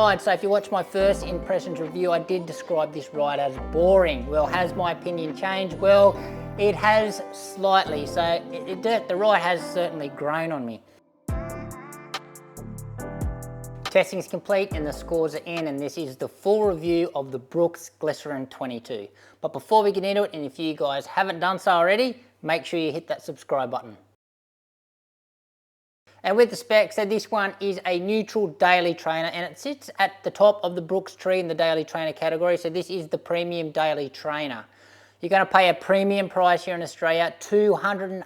Right, so if you watched my first impressions review, I did describe this ride as boring. Well, has my opinion changed? Well, it has slightly. So the ride has certainly grown on me. Testing is complete and the scores are in, and this is the full review of the Brooks Glycerin 22. But before we get into it, and if you guys haven't done so already, make sure you hit that subscribe button. And with the specs, so this one is a neutral daily trainer, and it sits at the top of the Brooks tree in the daily trainer category. So this is the premium daily trainer. You're going to pay a premium price here in Australia, $280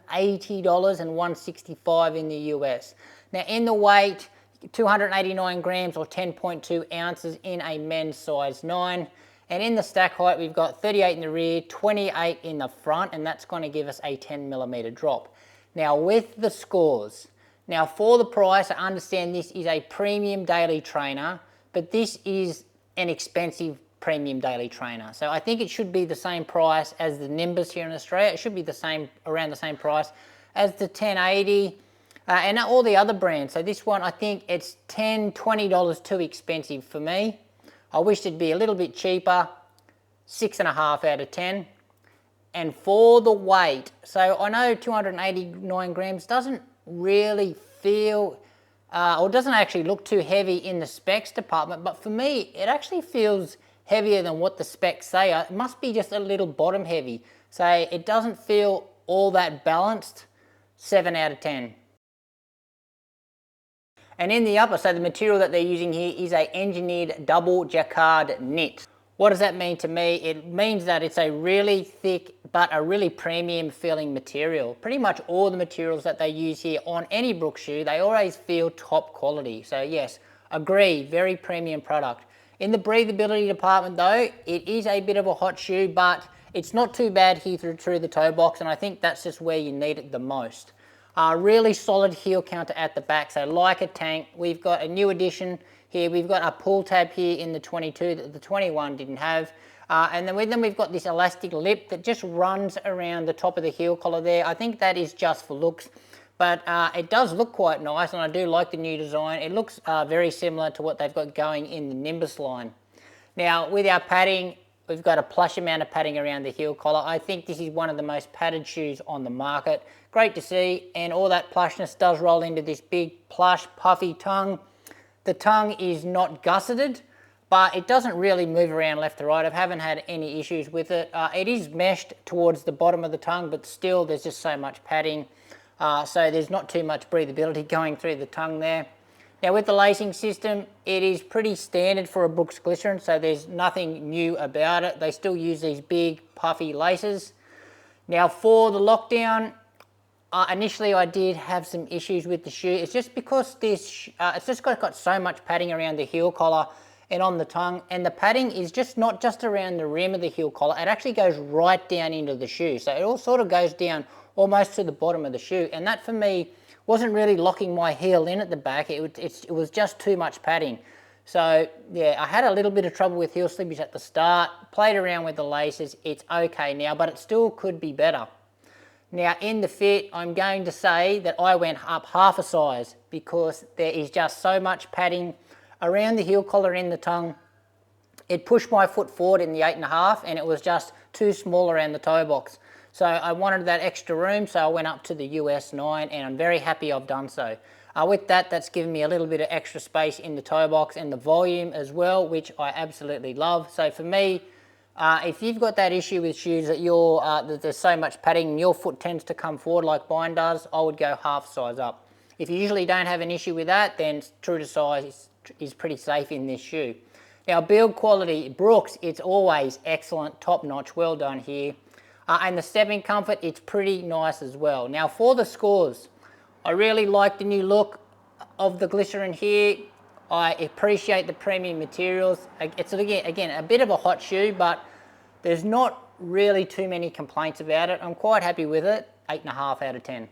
and $165 in the US. Now in the weight, 289 grams or 10.2 ounces in a men's size 9. And in the stack height, we've got 38 in the rear, 28 in the front, and that's going to give us a 10mm drop. Now with the scores, now for the price, I understand this is a premium daily trainer, but this is an expensive premium daily trainer. So I think it should be the same price as the Nimbus here in Australia. It should be the same, around the same price as the 1080 and all the other brands. So this one, I think it's $10, $20 too expensive for me. I wish it'd be a little bit cheaper, 6.5 out of 10. And for the weight, so I know 289 grams doesn't really feel, or doesn't actually look too heavy in the specs department, but for me, it actually feels heavier than what the specs say. It must be just a little bottom heavy. So it doesn't feel all that balanced, 7 out of 10. And in the upper, so the material that they're using here is a engineered double jacquard knit. What does that mean to me? It means that it's a really thick but a really premium feeling material. Pretty much all the materials that they use here on any Brooks shoe, they always feel top quality. So yes, agree, very premium product. In the breathability department though, it is a bit of a hot shoe, but it's not too bad here through the toe box, and I think that's just where you need it the most. Really solid heel counter at the back, so like a tank. We've got a new addition here. We've got a pull tab here in the 22 that the 21 didn't have. And then we've got this elastic lip that just runs around the top of the heel collar there. I think that is just for looks, but it does look quite nice, and I do like the new design. It looks very similar to what they've got going in the Nimbus line. Now with our padding, we've got a plush amount of padding around the heel collar. I think this is one of the most padded shoes on the market. Great to see, and all that plushness does roll into this big plush puffy tongue. The tongue is not gusseted, but it doesn't really move around left to right. I haven't had any issues with it. It is meshed towards the bottom of the tongue, but still there's just so much padding. So there's not too much breathability going through the tongue there. Now with the lacing system, it is pretty standard for a Brooks Glycerin, so there's nothing new about it. They still use these big puffy laces. Now for the lockdown, initially I did have some issues with the shoe. It's just because this, it's just got so much padding around the heel collar and on the tongue, and the padding is just not just around the rim of the heel collar, it actually goes right down into the shoe. So it all sort of goes down almost to the bottom of the shoe, and that for me wasn't really locking my heel in at the back. It was just too much padding. So yeah, I had a little bit of trouble with heel slippage at the start, played around with the laces. It's okay now, but it still could be better. Now in the fit, I'm going to say that I went up half a size because there is just so much padding around the heel collar in the tongue. It pushed my foot forward in the 8.5, and it was just too small around the toe box. So I wanted that extra room, so I went up to the US 9, and I'm very happy I've done so. With that, that's given me a little bit of extra space in the toe box and the volume as well, which I absolutely love. So for me, if you've got that issue with shoes that that there's so much padding and your foot tends to come forward like mine does, I would go half size up. If you usually don't have an issue with that, then true to size is pretty safe in this shoe. Now build quality, Brooks, it's always excellent, top notch, well done here. And the stepping comfort, it's pretty nice as well. Now for the scores, I really like the new look of the Glycerin here. I appreciate the premium materials. It's again a bit of a hot shoe, but there's not really too many complaints about it. I'm quite happy with it, 8.5 out of 10.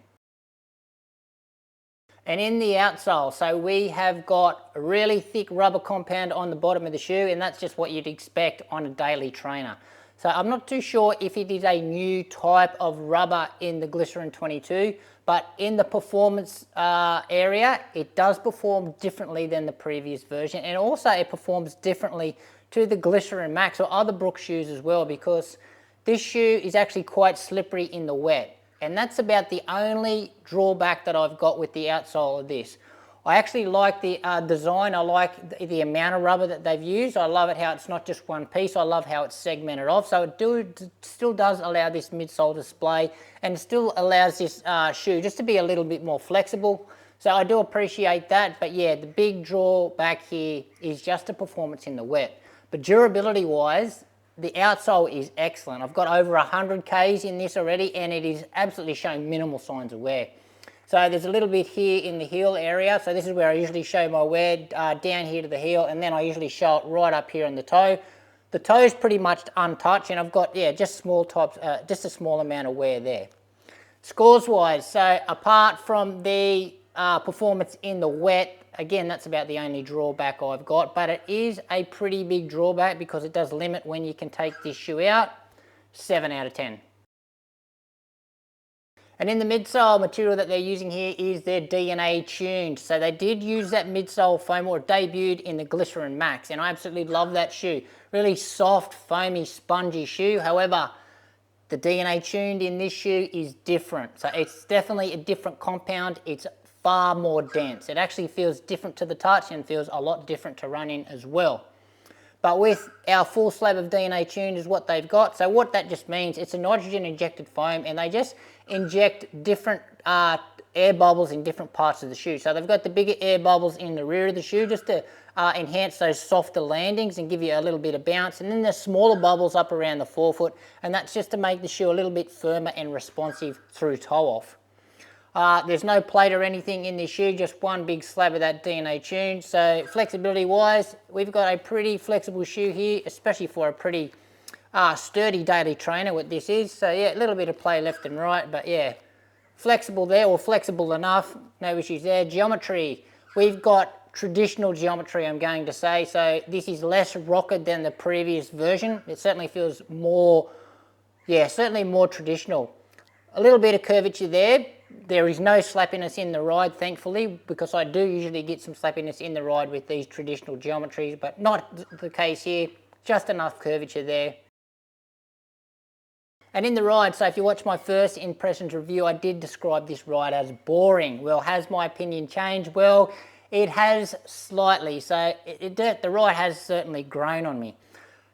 And in the outsole, so we have got a really thick rubber compound on the bottom of the shoe, and that's just what you'd expect on a daily trainer. So I'm not too sure if it is a new type of rubber in the Glycerin 22, but in the performance area, it does perform differently than the previous version. And also it performs differently to the Glycerin Max or other Brooks shoes as well, because this shoe is actually quite slippery in the wet. And that's about the only drawback that I've got with the outsole of this. I actually like the design. I like the amount of rubber that they've used. I love it how it's not just one piece. I love how it's segmented off. So it still does allow this midsole display, and still allows this shoe just to be a little bit more flexible. So I do appreciate that. But yeah, the big drawback here is just the performance in the wet. But durability wise, the outsole is excellent. I've got over 100 Ks in this already, and it is absolutely showing minimal signs of wear. So there's a little bit here in the heel area. So this is where I usually show my wear, down here to the heel, and then I usually show it right up here on the toe. The toe is pretty much untouched, and I've got, yeah, just small tops, just a small amount of wear there. Scores wise, so apart from the performance in the wet, again, that's about the only drawback I've got, but it is a pretty big drawback because it does limit when you can take this shoe out. 7 out of 10. And in the midsole material that they're using here is their DNA tuned. So they did use that midsole foam, or debuted in the Glycerin Max, and I absolutely love that shoe. Really soft, foamy, spongy shoe. However, the DNA tuned in this shoe is different. So it's definitely a different compound. It's far more dense. It actually feels different to the touch and feels a lot different to run in as well. But with our full slab of DNA tuned is what they've got. So what that just means, it's a nitrogen injected foam, and they just inject different air bubbles in different parts of the shoe. So they've got the bigger air bubbles in the rear of the shoe just to enhance those softer landings and give you a little bit of bounce. And then there's smaller bubbles up around the forefoot, and that's just to make the shoe a little bit firmer and responsive through toe off. There's no plate or anything in this shoe, just one big slab of that DNA tune. So flexibility wise, we've got a pretty flexible shoe here, especially for a pretty sturdy daily trainer, what this is. So yeah, a little bit of play left and right, but yeah, flexible there, or flexible enough, no issues there. Geometry, we've got traditional geometry, I'm going to say. So this is less rocketed than the previous version. It certainly feels more, yeah, certainly more traditional. A little bit of curvature there. There is no slappiness in the ride, thankfully, because I do usually get some slappiness in the ride with these traditional geometries, but not the case here. Just enough curvature there. And in the ride, so if you watch my first impressions review, I did describe this ride as boring. Well, has my opinion changed? Well, it has slightly. So the ride has certainly grown on me.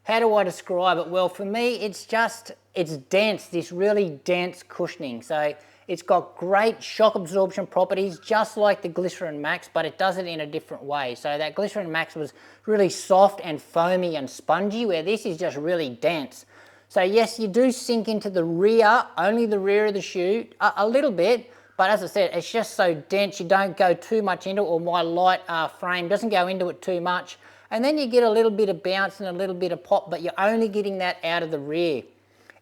How do I describe it? Well, for me, it's dense, this really dense cushioning. So it's got great shock absorption properties, just like the Glycerin Max, but it does it in a different way. So that Glycerin Max was really soft and foamy and spongy, where this is just really dense. So yes, you do sink into the rear, only the rear of the shoe, a little bit, but as I said, it's just so dense, you don't go too much into it, or my light frame doesn't go into it too much. And then you get a little bit of bounce and a little bit of pop, but you're only getting that out of the rear.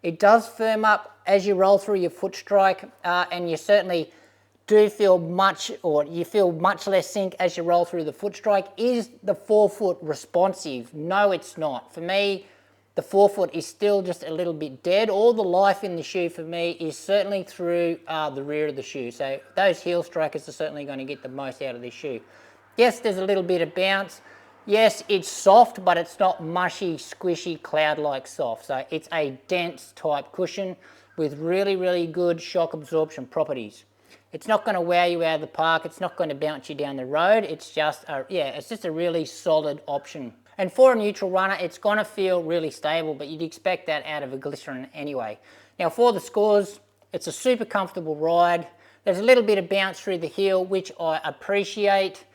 It does firm up as you roll through your foot strike, and you certainly do feel much less sink as you roll through the foot strike. Is the forefoot responsive? No, it's not. For me, the forefoot is still just a little bit dead. All the life in the shoe for me is certainly through the rear of the shoe. So those heel strikers are certainly going to get the most out of this shoe. Yes, there's a little bit of bounce. Yes, it's soft, but it's not mushy, squishy, cloud-like soft. So it's a dense type cushion with really, really good shock absorption properties. It's not going to wear you out of the park. It's not going to bounce you down the road. It's just a really solid option. And for a neutral runner, it's going to feel really stable, but you'd expect that out of a Glycerin anyway. Now for the scores, it's a super comfortable ride. There's a little bit of bounce through the heel, which I appreciate.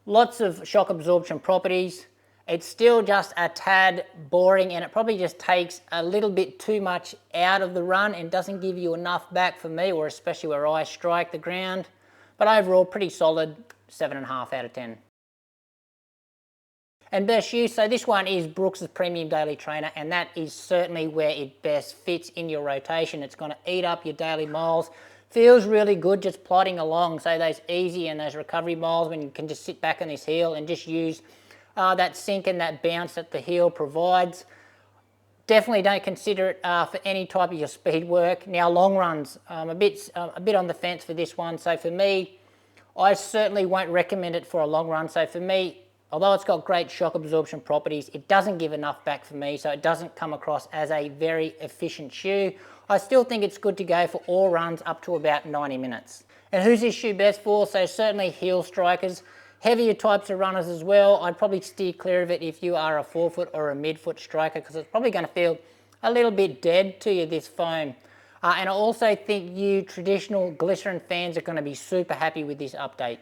Lots of shock absorption properties. It's still just a tad boring, and it probably just takes a little bit too much out of the run and doesn't give you enough back for me, or especially where I strike the ground. But overall, pretty solid, 7.5 out of 10. And best shoe, so this one is Brooks' Premium Daily Trainer, and that is certainly where it best fits in your rotation. It's going to eat up your daily miles. Feels really good just plodding along, so those easy and those recovery miles when you can just sit back on this heel and just use that sink and that bounce that the heel provides. Definitely don't consider it for any type of your speed work. Now long runs, a bit on the fence for this one. So for me, I certainly won't recommend it for a long run. So for me, although it's got great shock absorption properties, it doesn't give enough back for me, so it doesn't come across as a very efficient shoe. I still think it's good to go for all runs up to about 90 minutes. And who's this shoe best for? So certainly heel strikers, heavier types of runners as well. I'd probably steer clear of it if you are a forefoot or a midfoot striker, because it's probably going to feel a little bit dead to you, this foam. And I also think you traditional glycerin fans are going to be super happy with this update.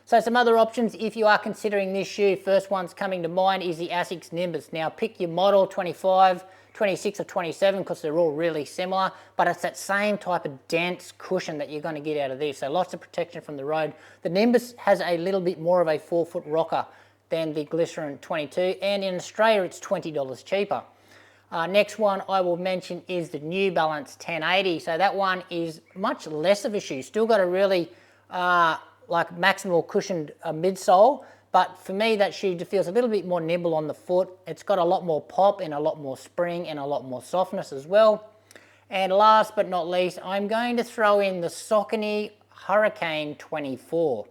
So some other options if you are considering this shoe, first one's coming to mind is the Asics Nimbus. Now pick your model, 25, 26 or 27, because they're all really similar, but it's that same type of dense cushion that you're going to get out of this. So lots of protection from the road. The Nimbus has a little bit more of a forefoot rocker than the Glycerin 22, and in Australia it's $20 cheaper. Next one I will mention is the New Balance 1080. So that one is much less of a shoe. Still got a really like maximal cushioned midsole, but for me that shoe feels a little bit more nimble on the foot. It's got a lot more pop and a lot more spring and a lot more softness as well. And last but not least, I'm going to throw in the Saucony Hurricane 24.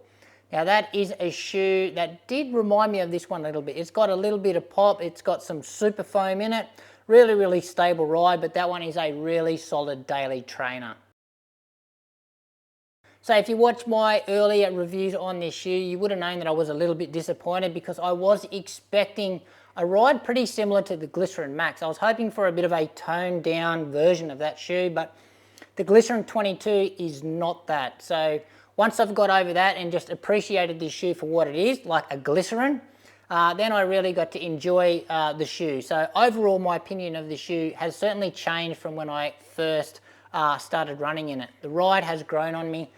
Now that is a shoe that did remind me of this one a little bit. It's got a little bit of pop, it's got some super foam in it. Really stable ride, but that one is a really solid daily trainer. So if you watched my earlier reviews on this shoe, you would have known that I was a little bit disappointed because I was expecting a ride pretty similar to the Glycerin Max. I was hoping for a bit of a toned down version of that shoe, but the Glycerin 22 is not that. So once I've got over that and just appreciated this shoe for what it is, like a Glycerin, then I really got to enjoy the shoe. So overall, my opinion of the shoe has certainly changed from when I first started running in it. The ride has grown on me.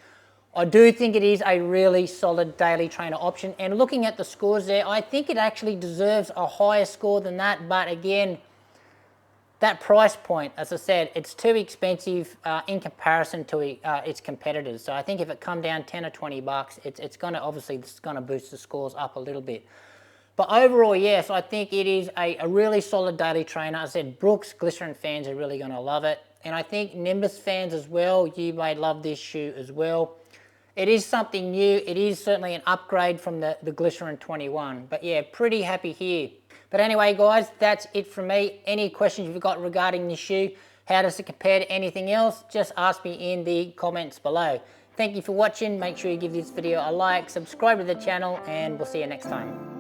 I do think it is a really solid daily trainer option, and looking at the scores there, I think it actually deserves a higher score than that, but again, that price point, as I said, it's too expensive in comparison to its competitors. So I think if it come down 10 or 20 bucks, it's going to obviously boost the scores up a little bit. But overall, yes, I think it is a really solid daily trainer. As I said, Brooks Glycerin fans are really going to love it. And I think Nimbus fans as well, you may love this shoe as well. It is something new. It is certainly an upgrade from the Glycerin 21. But yeah, pretty happy here. But anyway, guys, that's it from me. Any questions you've got regarding this shoe, how does it compare to anything else, just ask me in the comments below. Thank you for watching. Make sure you give this video a like, subscribe to the channel, and we'll see you next time.